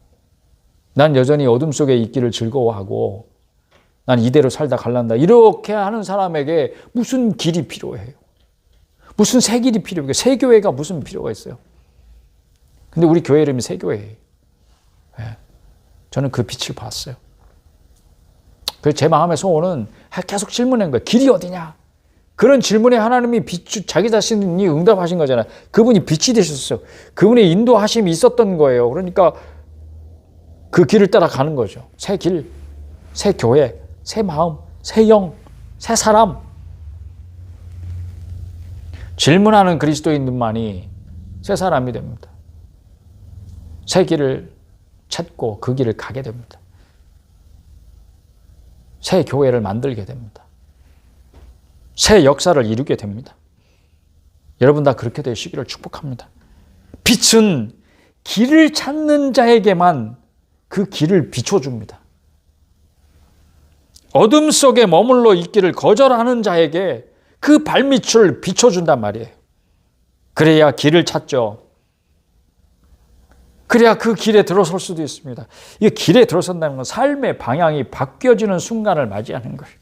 [SPEAKER 1] 난 여전히 어둠 속에 있기를 즐거워하고 난 이대로 살다 갈란다. 이렇게 하는 사람에게 무슨 길이 필요해요? 무슨 새 길이 필요해요? 새 교회가 무슨 필요가 있어요? 근데 우리 교회 이름이 새 교회예요. 네. 저는 그 빛을 봤어요. 그래서 제 마음의 소원은 계속 질문한 거예요. 길이 어디냐? 그런 질문에 하나님이 자기 자신이 응답하신 거잖아요. 그분이 빛이 되셨어요. 그분의 인도하심이 있었던 거예요. 그러니까 그 길을 따라 가는 거죠. 새 길, 새 교회, 새 마음, 새 영, 새 사람. 질문하는 그리스도인들만이 새 사람이 됩니다. 새 길을 찾고 그 길을 가게 됩니다. 새 교회를 만들게 됩니다. 새 역사를 이루게 됩니다. 여러분 다 그렇게 되시기를 축복합니다. 빛은 길을 찾는 자에게만 그 길을 비춰줍니다. 어둠 속에 머물러 있기를 거절하는 자에게 그 발밑을 비춰준단 말이에요. 그래야 길을 찾죠. 그래야 그 길에 들어설 수도 있습니다. 이 길에 들어선다는 건 삶의 방향이 바뀌어지는 순간을 맞이하는 거예요.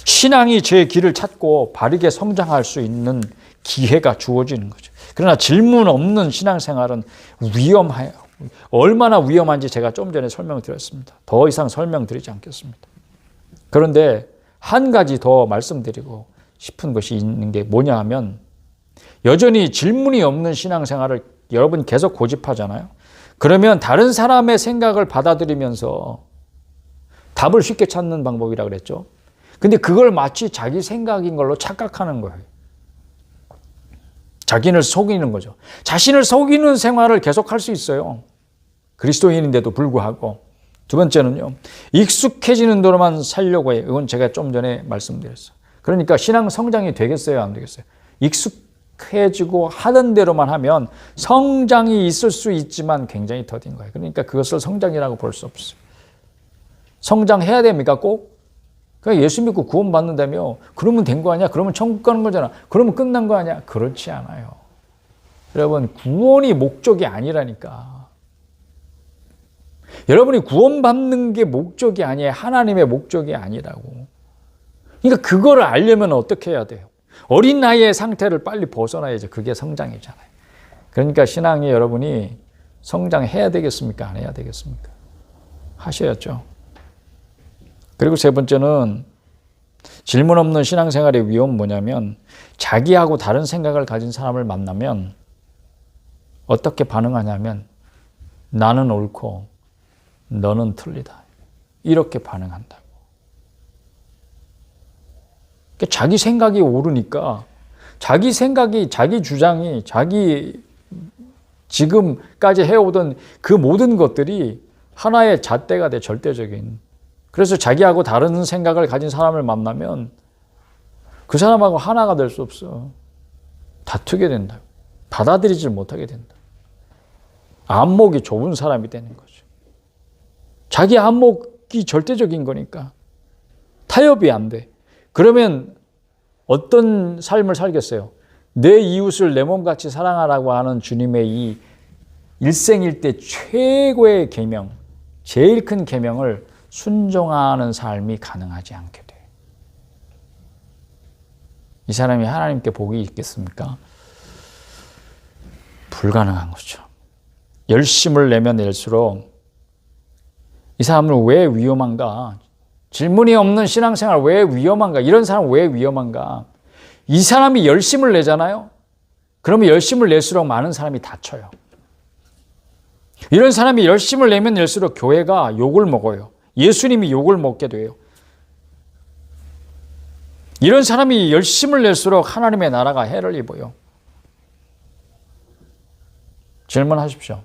[SPEAKER 1] 신앙이 제 길을 찾고 바르게 성장할 수 있는 기회가 주어지는 거죠. 그러나 질문 없는 신앙생활은 위험해요. 얼마나 위험한지 제가 좀 전에 설명드렸습니다. 더 이상 설명드리지 않겠습니다. 그런데 한 가지 더 말씀드리고 싶은 것이 있는 게 뭐냐 하면 여전히 질문이 없는 신앙생활을 여러분 계속 고집하잖아요. 그러면 다른 사람의 생각을 받아들이면서 답을 쉽게 찾는 방법이라고 그랬죠. 근데 그걸 마치 자기 생각인 걸로 착각하는 거예요. 자기를 속이는 거죠. 자신을 속이는 생활을 계속할 수 있어요. 그리스도인인데도 불구하고. 두 번째는요, 익숙해지는 대로만 살려고 해요. 이건 제가 좀 전에 말씀드렸어요. 그러니까 신앙 성장이 되겠어요, 안 되겠어요? 익숙해지고 하던 대로만 하면 성장이 있을 수 있지만 굉장히 더딘 거예요. 그러니까 그것을 성장이라고 볼 수 없어요. 성장해야 됩니까, 꼭? 그러니까 예수 믿고 구원 받는다며 그러면 된 거 아니야? 그러면 천국 가는 거잖아. 그러면 끝난 거 아니야? 그렇지 않아요. 여러분, 구원이 목적이 아니라니까. 여러분이 구원받는 게 목적이 아니에요. 하나님의 목적이 아니라고. 그러니까 그거를 알려면 어떻게 해야 돼요? 어린 나이의 상태를 빨리 벗어나야죠. 그게 성장이잖아요. 그러니까 신앙이 여러분이 성장해야 되겠습니까? 안 해야 되겠습니까? 하셔야죠. 그리고 세 번째는 질문 없는 신앙생활의 위험은 뭐냐면 자기하고 다른 생각을 가진 사람을 만나면 어떻게 반응하냐면 나는 옳고 너는 틀리다. 이렇게 반응한다고. 그러니까 자기 생각이 옳으니까 자기 생각이, 자기 주장이, 자기 지금까지 해오던 그 모든 것들이 하나의 잣대가 돼, 절대적인. 그래서 자기하고 다른 생각을 가진 사람을 만나면 그 사람하고 하나가 될 수 없어. 다투게 된다. 받아들이지 못하게 된다. 안목이 좁은 사람이 되는 거죠. 자기 안목이 절대적인 거니까 타협이 안 돼. 그러면 어떤 삶을 살겠어요? 내 이웃을 내 몸같이 사랑하라고 하는 주님의 이 일생일대 최고의 계명, 제일 큰 계명을 순종하는 삶이 가능하지 않게 돼요. 이 사람이 하나님께 복이 있겠습니까? 불가능한 거죠. 열심을 내면 낼수록 이 사람은 왜 위험한가? 질문이 없는 신앙생활 왜 위험한가? 이런 사람 왜 위험한가? 이 사람이 열심을 내잖아요. 그러면 열심을 낼수록 많은 사람이 다쳐요. 이런 사람이 열심을 내면 낼수록 교회가 욕을 먹어요. 예수님이 욕을 먹게 돼요. 이런 사람이 열심을 낼수록 하나님의 나라가 해를 입어요. 질문하십시오.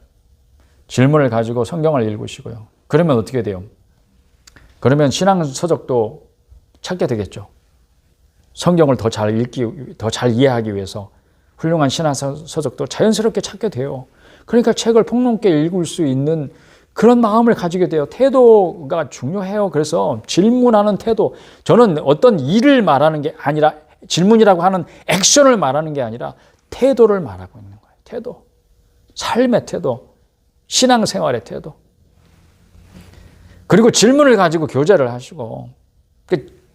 [SPEAKER 1] 질문을 가지고 성경을 읽으시고요. 그러면 어떻게 돼요? 그러면 신앙 서적도 찾게 되겠죠. 성경을 더 잘 읽기, 더 잘 이해하기 위해서 훌륭한 신앙 서적도 자연스럽게 찾게 돼요. 그러니까 책을 폭넓게 읽을 수 있는 그런 마음을 가지게 돼요. 태도가 중요해요. 그래서 질문하는 태도, 저는 어떤 일을 말하는 게 아니라, 질문이라고 하는 액션을 말하는 게 아니라 태도를 말하고 있는 거예요. 태도, 삶의 태도, 신앙생활의 태도. 그리고 질문을 가지고 교제를 하시고,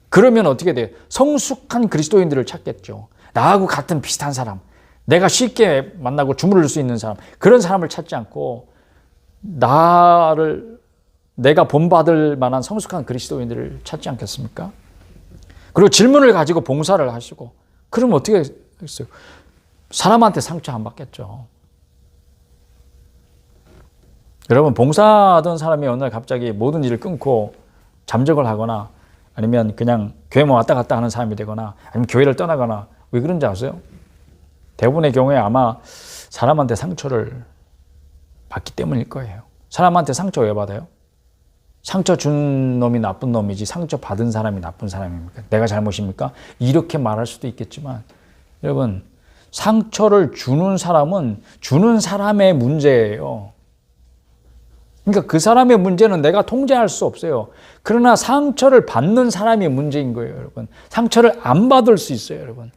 [SPEAKER 1] 그러면 어떻게 돼요? 성숙한 그리스도인들을 찾겠죠. 나하고 같은 비슷한 사람, 내가 쉽게 만나고 주무를 수 있는 사람, 그런 사람을 찾지 않고 내가 본받을 만한 성숙한 그리스도인들을 찾지 않겠습니까? 그리고 질문을 가지고 봉사를 하시고, 그러면 어떻게 하겠어요? 사람한테 상처 안 받겠죠. 여러분, 봉사하던 사람이 어느 날 갑자기 모든 일을 끊고 잠적을 하거나 아니면 그냥 교회만 왔다 갔다 하는 사람이 되거나 아니면 교회를 떠나거나, 왜 그런지 아세요? 대부분의 경우에 아마 사람한테 상처를 받기 때문일 거예요. 사람한테 상처 왜 받아요? 상처 준 놈이 나쁜 놈이지 상처 받은 사람이 나쁜 사람입니까? 내가 잘못입니까? 이렇게 말할 수도 있겠지만, 여러분, 상처를 주는 사람은 주는 사람의 문제예요. 그러니까 그 사람의 문제는 내가 통제할 수 없어요. 그러나 상처를 받는 사람이 문제인 거예요, 여러분. 상처를 안 받을 수 있어요, 여러분.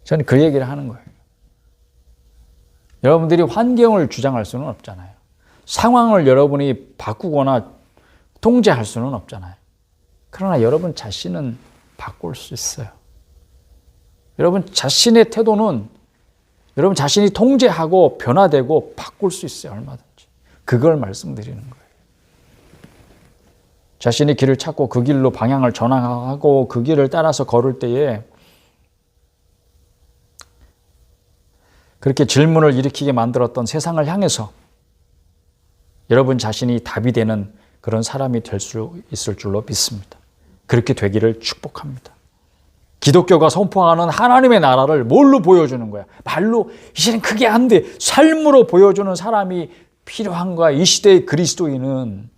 [SPEAKER 1] 저는 그 얘기를 하는 거예요. 여러분들이 환경을 주장할 수는 없잖아요. 상황을 여러분이 바꾸거나 통제할 수는 없잖아요. 그러나 여러분 자신은 바꿀 수 있어요. 여러분 자신의 태도는 여러분 자신이 통제하고 변화되고 바꿀 수 있어요. 얼마든지. 그걸 말씀드리는 거예요. 자신의 길을 찾고 그 길로 방향을 전환하고 그 길을 따라서 걸을 때에 그렇게 질문을 일으키게 만들었던 세상을 향해서 여러분 자신이 답이 되는 그런 사람이 될 수 있을 줄로 믿습니다. 그렇게 되기를 축복합니다. 기독교가 선포하는 하나님의 나라를 뭘로 보여주는 거야? 말로 이제는 그게 안 돼. 삶으로 보여주는 사람이 필요한 거야. 이 시대의 그리스도인은.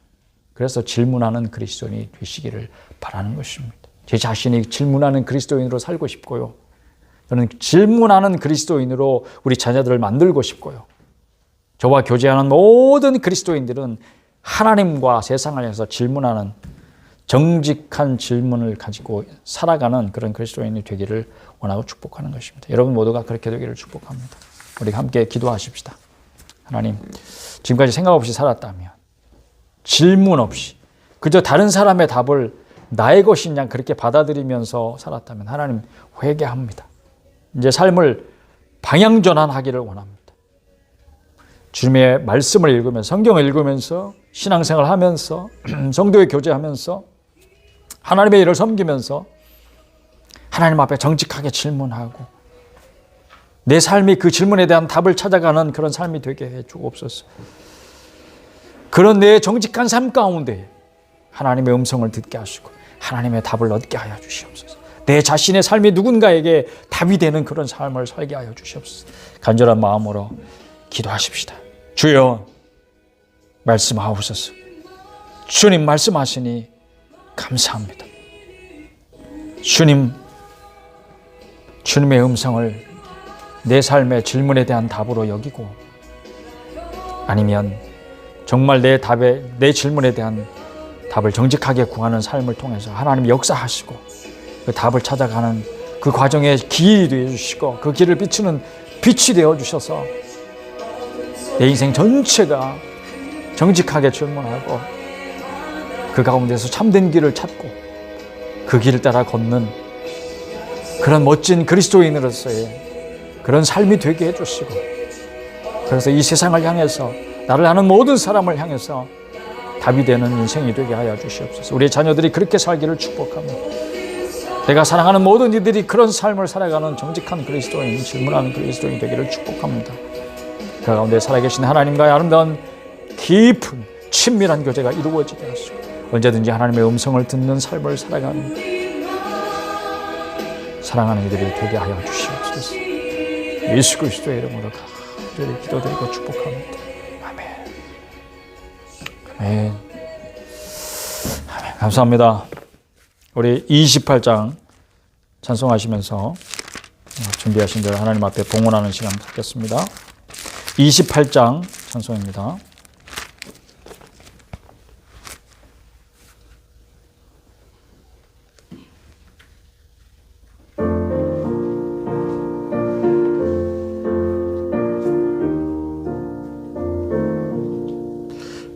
[SPEAKER 1] 그래서 질문하는 그리스도인이 되시기를 바라는 것입니다. 제 자신이 질문하는 그리스도인으로 살고 싶고요. 저는 질문하는 그리스도인으로 우리 자녀들을 만들고 싶고요. 저와 교제하는 모든 그리스도인들은 하나님과 세상을 향해서 질문하는 정직한 질문을 가지고 살아가는 그런 그리스도인이 되기를 원하고 축복하는 것입니다. 여러분 모두가 그렇게 되기를 축복합니다. 우리 함께 기도하십시다. 하나님, 지금까지 생각 없이 살았다면, 질문 없이 그저 다른 사람의 답을 나의 것인 양 그렇게 받아들이면서 살았다면 하나님 회개합니다. 이제 삶을 방향 전환하기를 원합니다. 주님의 말씀을 읽으면서, 성경을 읽으면서, 신앙생활을 하면서, 성도의 교제하면서, 하나님의 일을 섬기면서 하나님 앞에 정직하게 질문하고 내 삶이 그 질문에 대한 답을 찾아가는 그런 삶이 되게 해 주옵소서. 그런 내 정직한 삶 가운데 하나님의 음성을 듣게 하시고 하나님의 답을 얻게 하여 주시옵소서. 내 자신의 삶이 누군가에게 답이 되는 그런 삶을 살게 하여 주시옵소서. 간절한 마음으로 기도하십시다. 주여 말씀하옵소서. 주님 말씀하시니 감사합니다. 주님의 음성을 내 삶의 질문에 대한 답으로 여기고 아니면 정말 내 질문에 대한 답을 정직하게 구하는 삶을 통해서 하나님 역사하시고 그 답을 찾아가는 그 과정에 길이 되어 주시고 그 길을 비추는 빛이 되어 주셔서 내 인생 전체가 정직하게 질문하고 그 가운데서 참된 길을 찾고 그 길을 따라 걷는 그런 멋진 그리스도인으로서의 그런 삶이 되게 해주시고 그래서 이 세상을 향해서 나를 아는 모든 사람을 향해서 답이 되는 인생이 되게 하여 주시옵소서. 우리 자녀들이 그렇게 살기를 축복합니다. 내가 사랑하는 모든 이들이 그런 삶을 살아가는 정직한 그리스도인, 질문하는 그리스도인이 되기를 축복합니다. 그 가운데 살아계신 하나님과의 아름다운 깊은 친밀한 교제가 이루어지게 하시고 언제든지 하나님의 음성을 듣는 삶을 살아가는 사랑하는 이들이 되게 하여 주시옵소서. 예수 그리스도의 이름으로 간절히 기도드리고 축복합니다. 아멘. 아멘. 아멘. 감사합니다. 우리 28장 찬송하시면서 준비하신 대로 하나님 앞에 봉헌하는 시간 갖겠습니다. 28장 찬송입니다.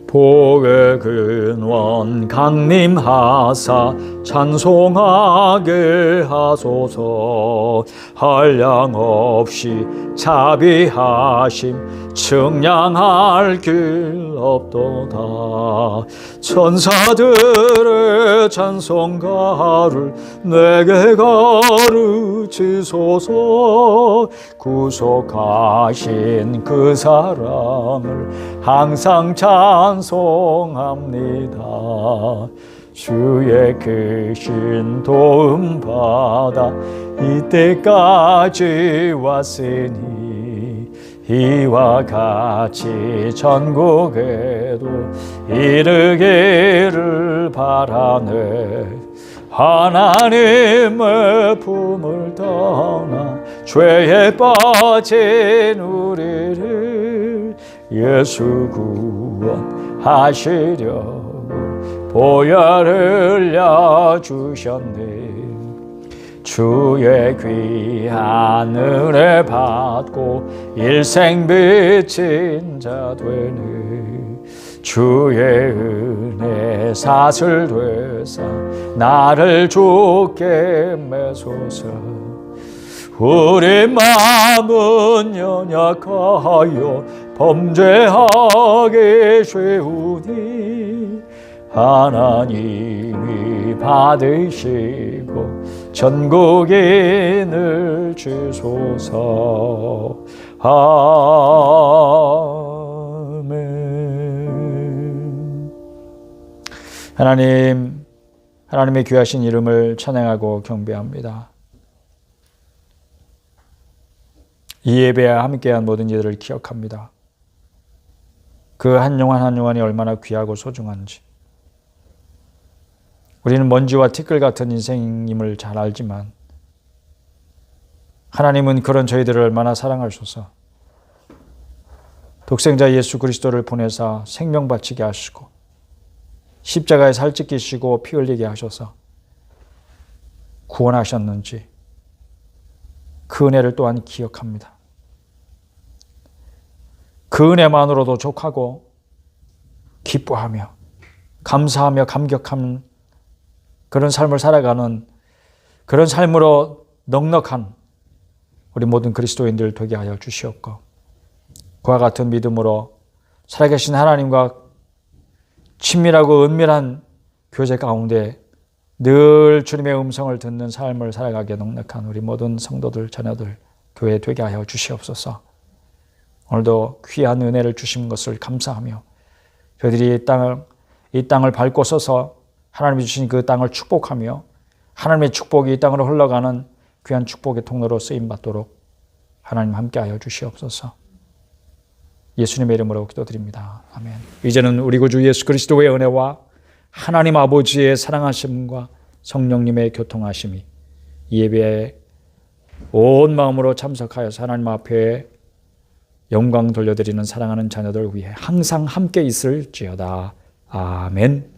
[SPEAKER 1] 복의 근원 강림하사 찬송하게 하소서. 한량없이 자비하심 측량할 길 없도다. 천사들의 찬송가를 내게 가르치소서. 구속하신 그 사랑을 항상 찬송합니다. 주의 크신 도움 받아 이때까지 왔으니 이와 같이 전국에도 이르기를 바라네. 하나님의 품을 떠나 죄에 빠진 우리를 예수 구원하시려고 보혈을 흘려주셨네. 주의 귀한 은혜 받고 일생 비친 자 되네. 주의 은혜 사슬 되사 나를 주께 매소서. 우리 마음은 연약하여 범죄하기 쉬우니 하나님이 받으시고 전국에 늘 주소서. 아멘. 하나님의 귀하신 이름을 찬양하고 경배합니다. 이 예배에 함께한 모든 이들을 기억합니다. 그 한 영혼 한 영혼이 얼마나 귀하고 소중한지. 우리는 먼지와 티끌 같은 인생임을 잘 알지만 하나님은 그런 저희들을 얼마나 사랑하셔서 독생자 예수 그리스도를 보내사 생명 바치게 하시고 십자가에 살찌기시고 피 흘리게 하셔서 구원하셨는지 그 은혜를 또한 기억합니다. 그 은혜만으로도 족하고 기뻐하며 감사하며 감격하는 그런 삶을 살아가는 그런 삶으로 넉넉한 우리 모든 그리스도인들 되게 하여 주시옵고 그와 같은 믿음으로 살아계신 하나님과 친밀하고 은밀한 교제 가운데 늘 주님의 음성을 듣는 삶을 살아가기에 넉넉한 우리 모든 성도들 자녀들 교회 되게 하여 주시옵소서. 오늘도 귀한 은혜를 주신 것을 감사하며 저희들이 이 땅을 밟고 서서 하나님이 주신 그 땅을 축복하며 하나님의 축복이 이 땅으로 흘러가는 귀한 축복의 통로로 쓰임받도록 하나님 함께하여 주시옵소서. 예수님의 이름으로 기도드립니다. 아멘. 이제는 우리 구주 예수 그리스도의 은혜와 하나님 아버지의 사랑하심과 성령님의 교통하심이 이 예배에 온 마음으로 참석하여서 하나님 앞에 영광 돌려드리는 사랑하는 자녀들 위해 항상 함께 있을지어다. 아멘.